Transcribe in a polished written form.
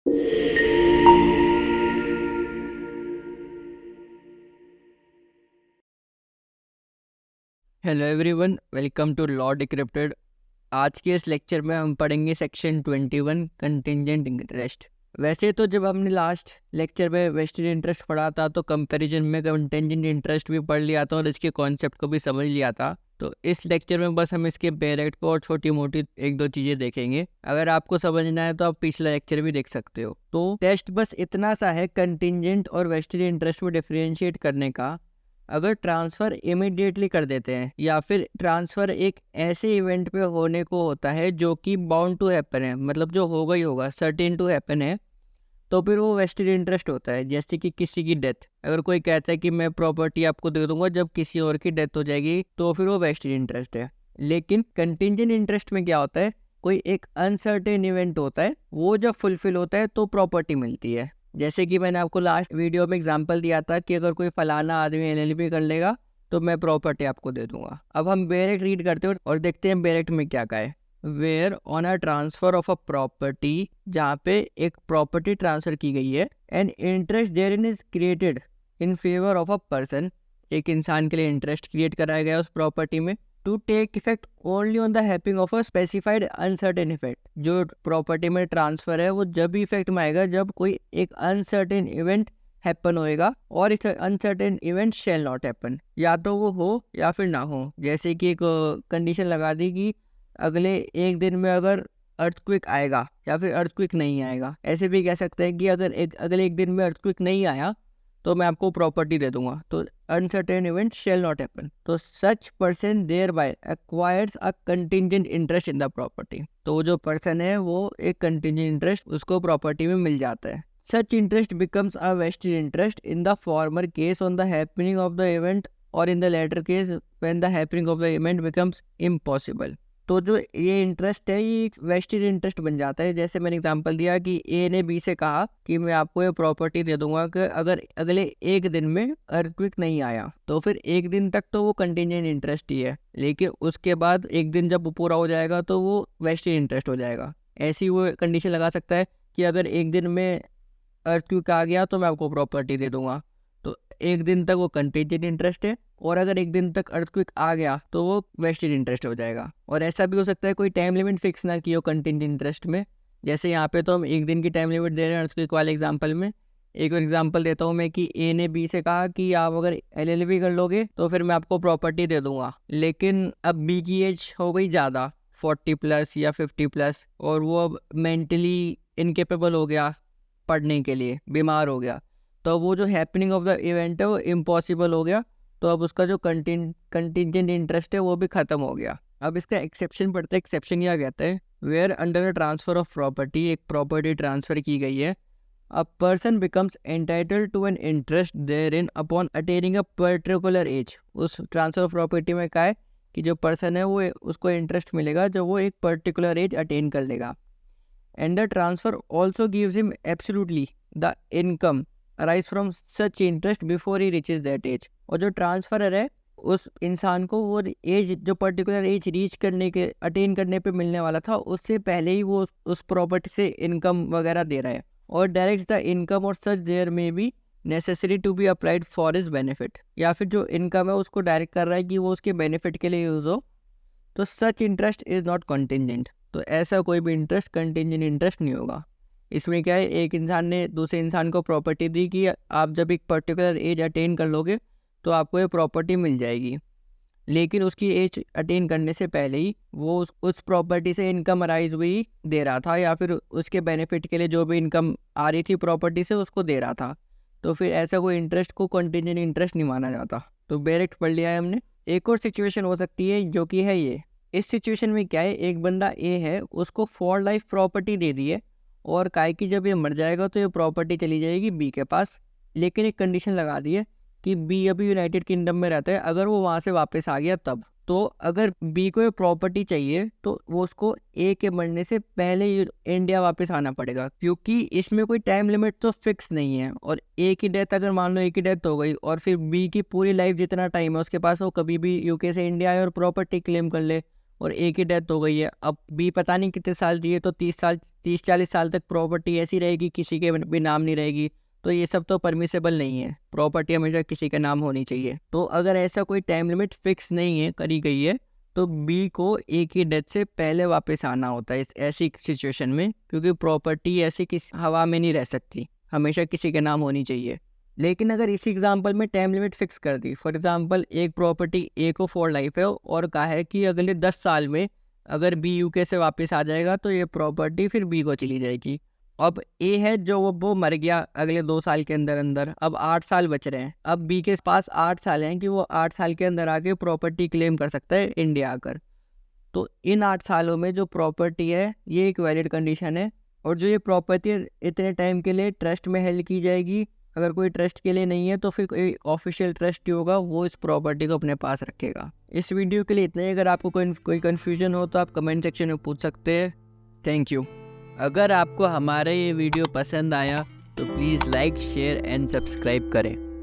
Hello everyone, welcome to law decrypted. आज के इस लेक्चर में हम पढ़ेंगे सेक्शन 21 कंटिंजेंट इंटरेस्ट। वैसे तो जब हमने लास्ट लेक्चर में वेस्टेड इंटरेस्ट पढ़ा था तो कंपैरिजन में कंटिंजेंट इंटरेस्ट भी पढ़ लिया था और इसके कॉन्सेप्ट को भी समझ लिया था। तो इस लेक्चर में बस हम इसके डायरेक्ट को और छोटी मोटी एक दो चीज़ें देखेंगे। अगर आपको समझना है तो आप पिछला लेक्चर भी देख सकते हो। तो टेस्ट बस इतना सा है कंटिंजेंट और वेस्टेड इंटरेस्ट में डिफरेंशिएट करने का। अगर ट्रांसफ़र इमीडिएटली कर देते हैं या फिर ट्रांसफ़र एक ऐसे इवेंट पे होने को होता है जो कि बाउंड टू हैपन है, मतलब जो होगा ही होगा, सर्टेन टू हैपन है, तो फिर वो वेस्टेड इंटरेस्ट होता है। जैसे कि किसी की डेथ, अगर कोई कहता है कि मैं प्रॉपर्टी आपको दे दूंगा जब किसी और की डेथ हो जाएगी, तो फिर वो वेस्टेड इंटरेस्ट है। लेकिन कंटिंजेंट इंटरेस्ट में क्या होता है, कोई एक अनसर्टेन इवेंट होता है, वो जब फुलफिल होता है तो प्रॉपर्टी मिलती है। जैसे कि मैंने आपको लास्ट वीडियो में एग्जांपल दिया था कि अगर कोई फलाना आदमी एलएलबी कर लेगा तो मैं प्रॉपर्टी आपको दे दूंगा। अब हम बेरेक्ट रीड करते हैं और देखते हैं बेरेक्ट में क्या कहा है। Where on a transfer of a property, जहाँ पे एक प्रॉपर्टी ट्रांसफर की गई है, and interest therein is created in favour of a person, एक इंसान के लिए इंटरेस्ट क्रिएट कराया गया उस प्रॉपर्टी में, to take effect only on the happening of a specified uncertain effect. जो प्रॉपर्टी में ट्रांसफर है वो जब भी इफेक्ट में आएगा जब कोई एक अनसर्टेन इवेंट हैपन होएगा, और इस uncertain event shall not happen, या तो वो हो या फिर ना हो। जैसे कि एक कंडीशन लगा दी कि अगले एक दिन में अगर अर्थक्वेक आएगा या फिर अर्थक्वेक नहीं आएगा। ऐसे भी कह सकते हैं कि अगर अगले एक दिन में अर्थक्वेक नहीं आया तो मैं आपको प्रॉपर्टी दे दूंगा, तो uncertain event shall not happen. तो such person there by acquires a contingent interest in the property, तो वो जो पर्सन है वो एक कंटिंजेंट इंटरेस्ट उसको प्रॉपर्टी में मिल जाता है। Such interest becomes a vested interest in the former case on the happening of the event, और in the latter case when the happening of the event becomes impossible. तो जो ये interest है ये वेस्टेड इंटरेस्ट बन जाता है। जैसे मैंने एग्जांपल दिया कि ए ने बी से कहा कि मैं आपको ये प्रॉपर्टी दे दूंगा कि अगर अगले एक दिन में अर्थक्वेक नहीं आया, तो फिर एक दिन तक तो वो कंटिंजेंट इंटरेस्ट ही है, लेकिन उसके बाद एक दिन जब वो पूरा हो जाएगा तो वो वेस्टेड इंटरेस्ट हो जाएगा। ऐसी वो कंडीशन लगा सकता है कि अगर एक दिन में अर्थक्वेक आ गया तो मैं आपको प्रॉपर्टी दे दूंगा, तो एक दिन तक वो कंटिंजेंट इंटरेस्ट है, और अगर एक दिन तक अर्थक्वेक आ गया तो वो वेस्टेड इंटरेस्ट हो जाएगा। और ऐसा भी हो सकता है कोई टाइम लिमिट फिक्स ना की हो कंटिंजेंट इंटरेस्ट में। जैसे यहाँ पे तो हम एक दिन की टाइम लिमिट दे रहे हैं अर्थक्वेक वाले एग्जांपल में। एक और एग्जांपल देता हूँ मैं कि ए ने बी से कहा कि आप अगर एलएलबी कर लोगे तो फिर मैं आपको प्रॉपर्टी दे दूंगा, लेकिन अब बी की एज हो गई ज़्यादा, 40+ या 50+, और वो अब मेंटली इनकेपेबल हो गया, पढ़ने के लिए बीमार हो गया, तो वो जो हैपनिंग ऑफ द इवेंट है वो इम्पॉसिबल हो गया, तो अब उसका जो कंटिंजेंट इंटरेस्ट है वो भी खत्म हो गया। अब इसका एक्सेप्शन पड़ता है। एक्सेप्शन क्या कहता है, where under transfer of property, एक प्रॉपर्टी ट्रांसफर की गई है, a person becomes entitled to an interest therein upon attaining a particular age. उस ट्रांसफर ऑफ प्रॉपर्टी में क्या है कि जो पर्सन है वो उसको इंटरेस्ट मिलेगा जब वो एक पर्टिकुलर एज अटेन कर लेगा। And the transfer also gives him absolutely the income arise from such interest before he reaches that age। और जो ट्रांसफरर है उस इंसान को वो एज, जो पर्टिकुलर एज रीच करने के अटेन करने पे मिलने वाला था, उससे पहले ही वो उस प्रॉपर्टी से इनकम वगैरह दे रहा है, और डायरेक्ट द इनकम और सच देयर में be necessary to be applied for his benefit, या फिर जो इनकम है उसको डायरेक्ट कर रहा है कि वो उसके बेनिफिट के लिए यूज़ हो, तो such interest is not contingent. तो ऐसा कोई भी इंटरेस्ट कंटिंजेंट इंटरेस्ट नहीं होगा। इसमें क्या है, एक इंसान ने दूसरे इंसान को प्रॉपर्टी दी कि आप जब एक पर्टिकुलर एज अटेन कर लोगे तो आपको ये प्रॉपर्टी मिल जाएगी, लेकिन उसकी एज अटेन करने से पहले ही वो उस प्रॉपर्टी से इनकम अराइज हुई दे रहा था, या फिर उसके बेनिफिट के लिए जो भी इनकम आ रही थी प्रॉपर्टी से उसको दे रहा था, तो फिर ऐसा कोई इंटरेस्ट को कंटिंजेंट इंटरेस्ट नहीं माना जाता। तो डायरेक्ट पढ़ लिया है हमने। एक और सिचुएशन हो सकती है जो कि है ये। इस सिचुएशन में क्या है, एक बंदा ए है, उसको फॉर लाइफ प्रॉपर्टी दे दी है, और काय कि जब ये मर जाएगा तो ये प्रॉपर्टी चली जाएगी बी के पास, लेकिन एक कंडीशन लगा दी है कि बी अभी यूनाइटेड किंगडम में रहता है, अगर वो वहाँ से वापस आ गया तब। तो अगर बी को ये प्रॉपर्टी चाहिए तो वो उसको ए के मरने से पहले इंडिया वापस आना पड़ेगा, क्योंकि इसमें कोई टाइम लिमिट तो फिक्स नहीं है। और ए की डेथ, अगर मान लो ए की डेथ हो गई और फिर बी की पूरी लाइफ जितना टाइम है उसके पास, वो कभी भी यूके से इंडिया आए और प्रॉपर्टी क्लेम कर ले, और ए की डेथ हो गई है, अब बी पता नहीं कितने साल जिए, तो 30-40 साल तक प्रॉपर्टी ऐसी रहेगी, किसी के भी नाम नहीं रहेगी। तो ये सब तो परमिसेबल नहीं है, प्रॉपर्टी हमेशा किसी के नाम होनी चाहिए। तो अगर ऐसा कोई टाइम लिमिट फिक्स नहीं है करी गई है, तो बी को ए की डेथ से पहले वापस आना होता है इस ऐसी सिचुएशन में, क्योंकि प्रॉपर्टी ऐसी किसी हवा में नहीं रह सकती, हमेशा किसी के नाम होनी चाहिए। लेकिन अगर इसी एग्जांपल में टाइम लिमिट फिक्स कर दी, फॉर एग्जांपल एक प्रॉपर्टी ए को फॉर लाइफ है और कहा है कि अगले 10 साल में अगर बी यूके से वापस आ जाएगा तो ये प्रॉपर्टी फिर बी को चली जाएगी। अब ए है जो वो मर गया अगले 2 साल के अंदर अंदर, अब 8 साल बच रहे हैं। अब बी के पास 8 साल हैं कि वो 8 साल के अंदर आके प्रॉपर्टी क्लेम कर सकता है इंडिया आकर। तो इन 8 सालों में जो प्रॉपर्टी है ये एक वैलिड कंडीशन है, और जो ये प्रॉपर्टी इतने टाइम के लिए ट्रस्ट में हेल्ड की जाएगी। अगर कोई ट्रस्ट के लिए नहीं है तो फिर कोई ऑफिशियल ट्रस्ट होगा, वो इस प्रॉपर्टी को अपने पास रखेगा। इस वीडियो के लिए इतना ही। अगर आपको कोई कन्फ्यूजन हो तो आप कमेंट सेक्शन में पूछ सकते हैं। Thank you. अगर आपको हमारा ये वीडियो पसंद आया तो please like, share and subscribe करें।